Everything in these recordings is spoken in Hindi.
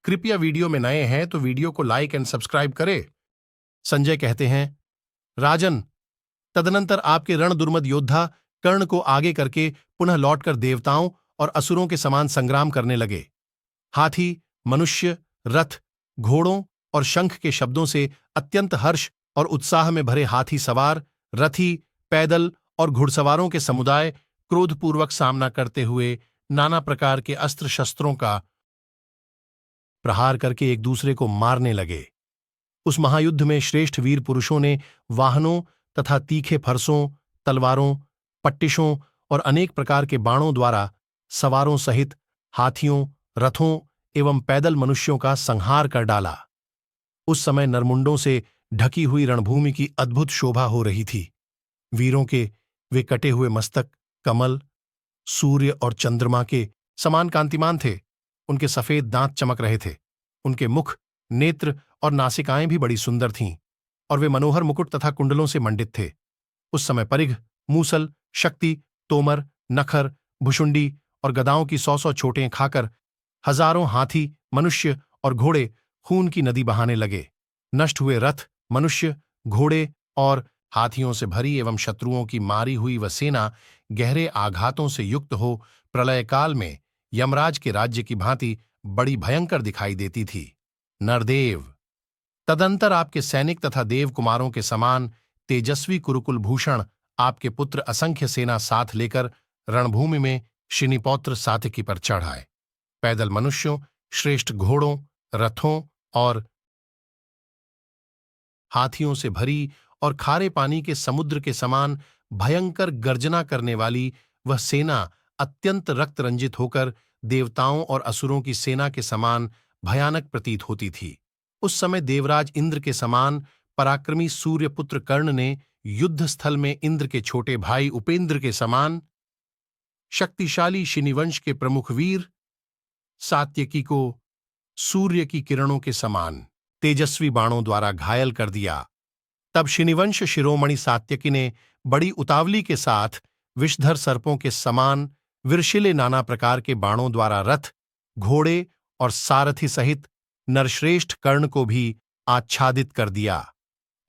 कृपया वीडियो में नए हैं तो वीडियो को लाइक एंड सब्सक्राइब करें। संजय कहते हैं, राजन, तदनंतर आपके रणदुर्मद योद्धा कर्ण को आगे करके पुनः लौटकर देवताओं और असुरों के समान संग्राम करने लगे। हाथी, मनुष्य, रथ, घोड़ों और शंख के शब्दों से अत्यंत हर्ष और उत्साह में भरे हाथी सवार, रथी, पैदल और घुड़सवारों के समुदाय क्रोधपूर्वक सामना करते हुए नाना प्रकार के अस्त्र शस्त्रों का प्रहार करके एक दूसरे को मारने लगे। उस महायुद्ध में श्रेष्ठ वीर पुरुषों ने वाहनों तथा तीखे फरसों, तलवारों, पट्टिशों और अनेक प्रकार के बाणों द्वारा सवारों सहित हाथियों, रथों एवं पैदल मनुष्यों का संहार कर डाला। उस समय नरमुंडों से ढकी हुई रणभूमि की अद्भुत शोभा हो रही थी। वीरों के वे कटे हुए मस्तक कमल, सूर्य और चंद्रमा के समान कांतिमान थे। उनके सफेद दांत चमक रहे थे। उनके मुख, नेत्र और नासिकाएं भी बड़ी सुंदर थीं और वे मनोहर मुकुट तथा कुंडलों से मंडित थे। उस समय परिघ, मूसल, शक्ति, तोमर, नखर, भुशुंडी और गदाओं की 100-100 चोटें खाकर हजारों हाथी, मनुष्य और घोड़े खून की नदी बहाने लगे। नष्ट हुए रथ, मनुष्य, घोड़े और हाथियों से भरी एवं शत्रुओं की मारी हुई वह सेना गहरे आघातों से युक्त हो प्रलय काल में यमराज के राज्य की भांति बड़ी भयंकर दिखाई देती थी। नरदेव, तदंतर आपके सैनिक तथा देव कुमारों के समान तेजस्वी कुरुकुल भूषण आपके पुत्र असंख्य सेना साथ लेकर रणभूमि में शिनिपौत्र सात्यकी पर चढ़ आए। पैदल मनुष्यों, श्रेष्ठ घोड़ों, रथों और हाथियों से भरी और खारे पानी के समुद्र के समान भयंकर गर्जना करने वाली वह सेना अत्यंत रक्त रंजित होकर देवताओं और असुरों की सेना के समान भयानक प्रतीत होती थी। उस समय देवराज इंद्र के समान पराक्रमी सूर्यपुत्र कर्ण ने युद्ध स्थल में इंद्र के छोटे भाई उपेंद्र के समान शक्तिशाली शिनिवंश के प्रमुख वीर सात्यकी को सूर्य की किरणों के समान तेजस्वी बाणों द्वारा घायल कर दिया। तब शिनिवंश शिरोमणि सात्यकी ने बड़ी उतावली के साथ विषधर सर्पों के समान विरशिले नाना प्रकार के बाणों द्वारा रथ, घोड़े और सारथी सहित नरश्रेष्ठ कर्ण को भी आच्छादित कर दिया।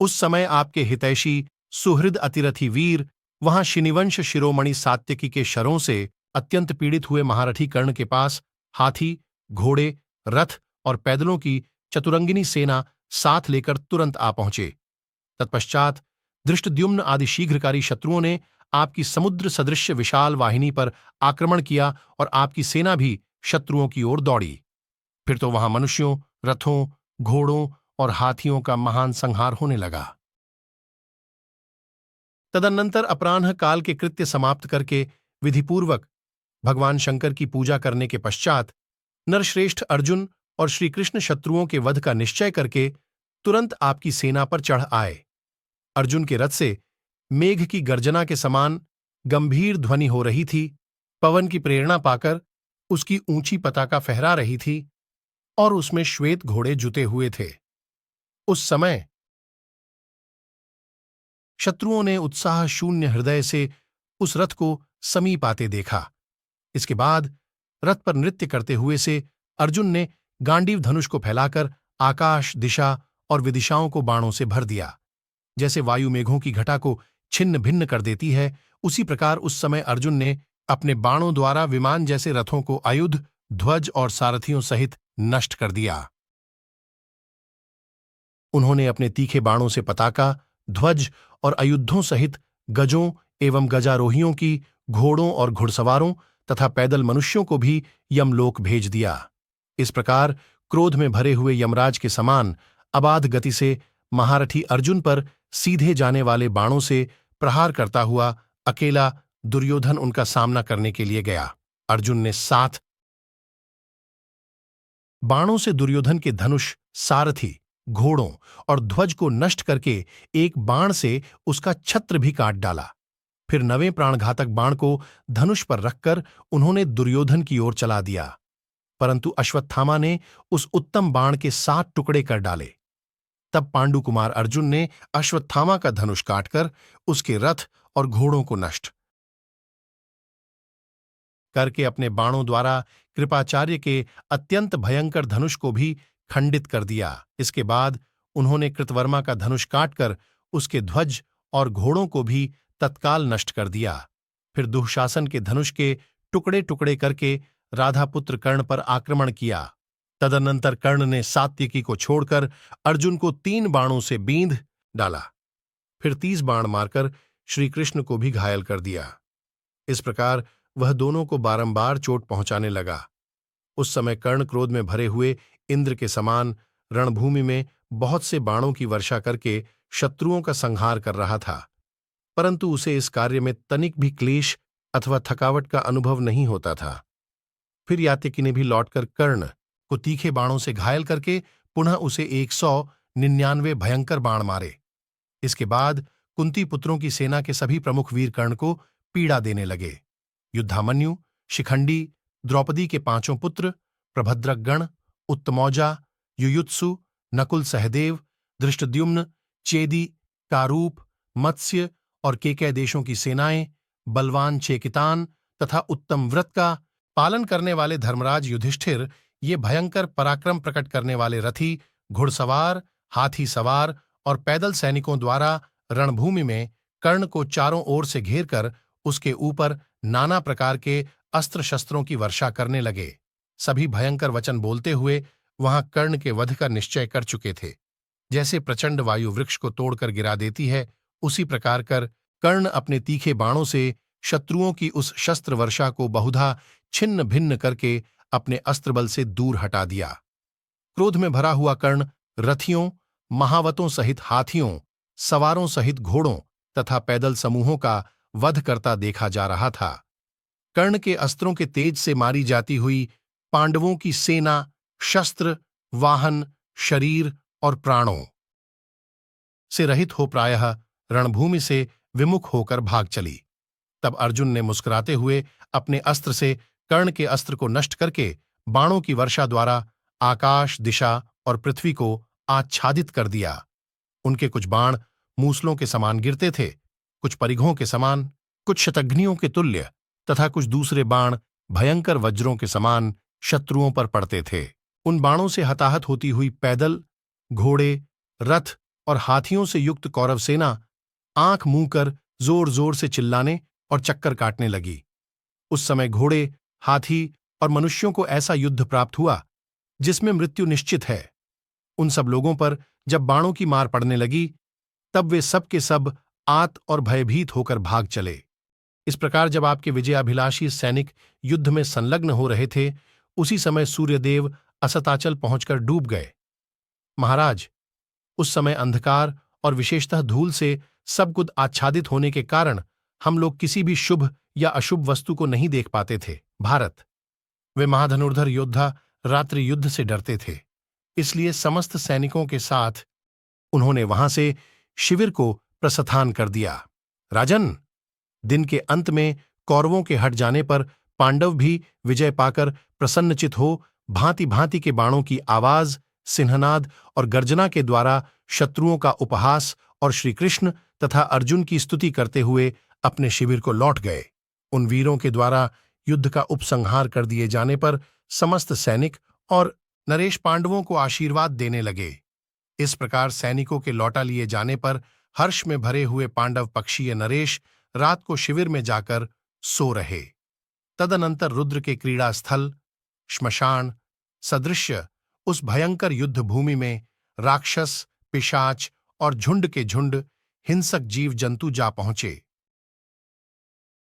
उस समय आपके हितैषी सुहृद अतिरथी वीर वहां शिनिवंश शिरोमणि सात्यकी के शरों से अत्यंत पीड़ित हुए महारथी कर्ण के पास हाथी, घोड़े, रथ और पैदलों की चतुरंगिनी सेना साथ लेकर तुरंत आ पहुंचे। तत्पश्चात धृष्टद्युम्न आदि शीघ्रकारी शत्रुओं ने आपकी समुद्र सदृश्य विशाल वाहिनी पर आक्रमण किया और आपकी सेना भी शत्रुओं की ओर दौड़ी। फिर तो वहां मनुष्यों, रथों, घोड़ों और हाथियों का महान संहार होने लगा। तदनंतर अपराह्न काल के कृत्य समाप्त करके विधिपूर्वक भगवान शंकर की पूजा करने के पश्चात नरश्रेष्ठ अर्जुन और श्रीकृष्ण शत्रुओं के वध का निश्चय करके तुरंत आपकी सेना पर चढ़ आए। अर्जुन के रथ से मेघ की गर्जना के समान गंभीर ध्वनि हो रही थी। पवन की प्रेरणा पाकर उसकी ऊंची पताका फहरा रही थी और उसमें श्वेत घोड़े जुते हुए थे। उस समय शत्रुओं ने उत्साह शून्य हृदय से उस रथ को समीप आते देखा। इसके बाद रथ पर नृत्य करते हुए से अर्जुन ने गांडीव धनुष को फैलाकर आकाश, दिशा और विदिशाओं को बाणों से भर दिया। जैसे वायु मेघों की घटा को छिन्न भिन्न कर देती है, उसी प्रकार उस समय अर्जुन ने अपने बाणों द्वारा विमान जैसे रथों को आयुध, ध्वज और सारथियों सहित नष्ट कर दिया। उन्होंने अपने तीखे बाणों से पताका, ध्वज और अयुद्धों सहित गजों एवं गजारोहियों की, घोड़ों और घुड़सवारों तथा पैदल मनुष्यों को भी यमलोक भेज दिया। इस प्रकार क्रोध में भरे हुए यमराज के समान अबाध गति से महारथी अर्जुन पर सीधे जाने वाले बाणों से प्रहार करता हुआ अकेला दुर्योधन उनका सामना करने के लिए गया। अर्जुन ने 7 बाणों से दुर्योधन के धनुष, सारथी, घोड़ों और ध्वज को नष्ट करके एक बाण से उसका छत्र भी काट डाला। फिर 9वें प्राणघातक बाण को धनुष पर रखकर उन्होंने दुर्योधन की ओर चला दिया, परंतु अश्वत्थामा ने उस उत्तम बाण के 7 टुकड़े कर डाले। तब पांडु कुमार अर्जुन ने अश्वत्थामा का धनुष काटकर उसके रथ और घोड़ों को नष्ट करके अपने बाणों द्वारा कृपाचार्य के अत्यंत भयंकर धनुष को भी खंडित कर दिया। इसके बाद उन्होंने कृतवर्मा का धनुष काटकर उसके ध्वज और घोड़ों को भी तत्काल नष्ट कर दिया। फिर दुःशासन के धनुष के टुकड़े टुकड़े करके राधापुत्र कर्ण पर आक्रमण किया। तदनंतर कर्ण ने सात्यकी को छोड़कर अर्जुन को 3 बाणों से बींध डाला। फिर 30 बाण मारकर श्रीकृष्ण को भी घायल कर दिया। इस प्रकार वह दोनों को बारंबार चोट पहुंचाने लगा। उस समय कर्ण क्रोध में भरे हुए इंद्र के समान रणभूमि में बहुत से बाणों की वर्षा करके शत्रुओं का संहार कर रहा था, परंतु उसे इस कार्य में तनिक भी क्लेश अथवा थकावट का अनुभव नहीं होता था। फिर यात्यकी ने भी लौटकर कर्ण को तीखे बाणों से घायल करके पुनः उसे 199 भयंकर बाण मारे। इसके बाद कुंती पुत्रों की सेना के सभी प्रमुख वीर कर्ण को पीड़ा देने लगे। युद्धामन्यु, शिखंडी, द्रौपदी के 5 पुत्र, प्रभद्रगण, उत्तमौजा, युयुत्सु, नकुल, सहदेव, धृष्टद्युम्न, चेदी, कारूप, मत्स्य और केकय देशों की सेनाएं, बलवान चेकितान तथा उत्तम व्रत का पालन करने वाले धर्मराज युधिष्ठिर, ये भयंकर पराक्रम प्रकट करने वाले रथी, घुड़सवार, हाथी सवार और पैदल सैनिकों द्वारा रणभूमि में कर्ण को चारों ओर से घेरकर उसके ऊपर नाना प्रकार के अस्त्र शस्त्रों की वर्षा करने लगे। सभी भयंकर वचन बोलते हुए वहां कर्ण के वध का निश्चय कर चुके थे। जैसे प्रचंड वायु वृक्ष को तोड़कर गिरा देती है, उसी प्रकार कर कर्ण अपने तीखे बाणों से शत्रुओं की उस शस्त्र वर्षा को बहुधा छिन्न भिन्न करके अपने अस्त्रबल से दूर हटा दिया। क्रोध में भरा हुआ कर्ण रथियों, महावतों सहित हाथियों, सवारों सहित घोड़ों तथा पैदल समूहों का वध करता देखा जा रहा था। कर्ण के अस्त्रों के तेज से मारी जाती हुई पांडवों की सेना शस्त्र, वाहन, शरीर और प्राणों से रहित हो प्रायः रणभूमि से विमुख होकर भाग चली। तब अर्जुन ने मुस्कुराते हुए अपने अस्त्र से कर्ण के अस्त्र को नष्ट करके बाणों की वर्षा द्वारा आकाश, दिशा और पृथ्वी को आच्छादित कर दिया। उनके कुछ बाण मूसलों के समान गिरते थे, कुछ परिघों के समान, कुछ शतघ्नियों के तुल्य तथा कुछ दूसरे बाण भयंकर वज्रों के समान शत्रुओं पर पड़ते थे। उन बाणों से हताहत होती हुई पैदल, घोड़े, रथ और हाथियों से युक्त कौरव सेना आंख मूंद कर जोर जोर से चिल्लाने और चक्कर काटने लगी। उस समय घोड़े, हाथी और मनुष्यों को ऐसा युद्ध प्राप्त हुआ जिसमें मृत्यु निश्चित है। उन सब लोगों पर जब बाणों की मार पड़ने लगी, तब वे सब के सब आत और भयभीत होकर भाग चले। इस प्रकार जब आपके विजयाभिलाषी सैनिक युद्ध में संलग्न हो रहे थे, उसी समय सूर्यदेव असताचल पहुंचकर डूब गए। महाराज, उस समय अंधकार और विशेषतः धूल से सब कुछ आच्छादित होने के कारण हम लोग किसी भी शुभ या अशुभ वस्तु को नहीं देख पाते थे। भारत, वे महाधनुर्धर योद्धा रात्रि युद्ध से डरते थे, इसलिए समस्त सैनिकों के साथ उन्होंने वहां से शिविर को प्रस्थान कर दिया। राजन, दिन के अंत में कौरवों के हट जाने पर पांडव भी विजय पाकर प्रसन्नचित हो भांति भांति के बाणों की आवाज, सिंहनाद और गर्जना के द्वारा शत्रुओं का उपहास और श्रीकृष्ण तथा अर्जुन की स्तुति करते हुए अपने शिविर को लौट गए। उन वीरों के द्वारा युद्ध का उपसंहार कर दिए जाने पर समस्त सैनिक और नरेश पांडवों को आशीर्वाद देने लगे। इस प्रकार सैनिकों के लौटा लिए जाने पर हर्ष में भरे हुए पांडव पक्षीय नरेश रात को शिविर में जाकर सो रहे। तदनंतर रुद्र के क्रीड़ा स्थल श्मशान सदृश्य उस भयंकर युद्ध भूमि में राक्षस, पिशाच और झुंड के झुंड हिंसक जीव जंतु जा पहुंचे।